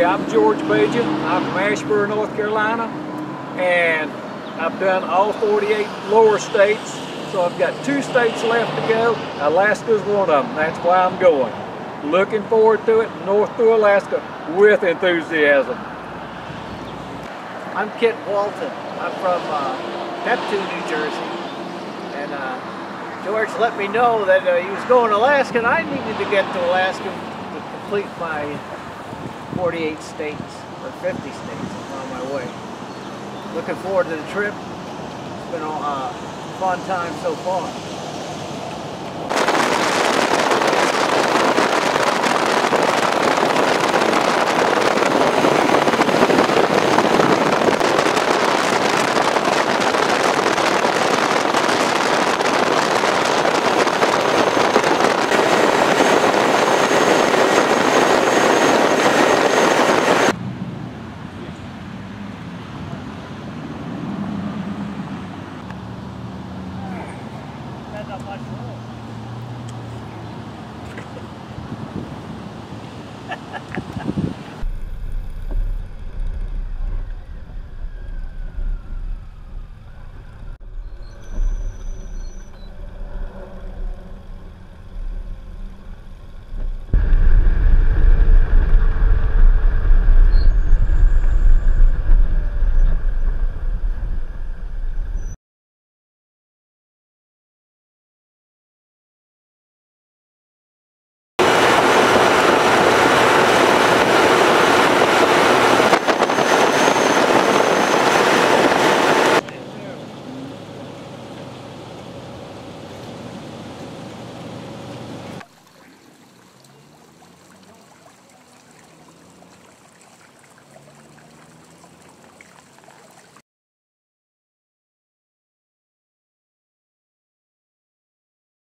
I'm George Bajan. I'm from Asheboro, North Carolina, and I've done all 48 lower states, so I've got 2 states left to go. Alaska's one of them. That's why I'm going. Looking forward to it, north through Alaska with enthusiasm. I'm Kit Walton. I'm from Neptune, New Jersey, and George let me know that he was going to Alaska, and I needed to get to Alaska to complete my 48 states, or 50 states. I'm on my way. Looking forward to the trip. It's been a fun time so far.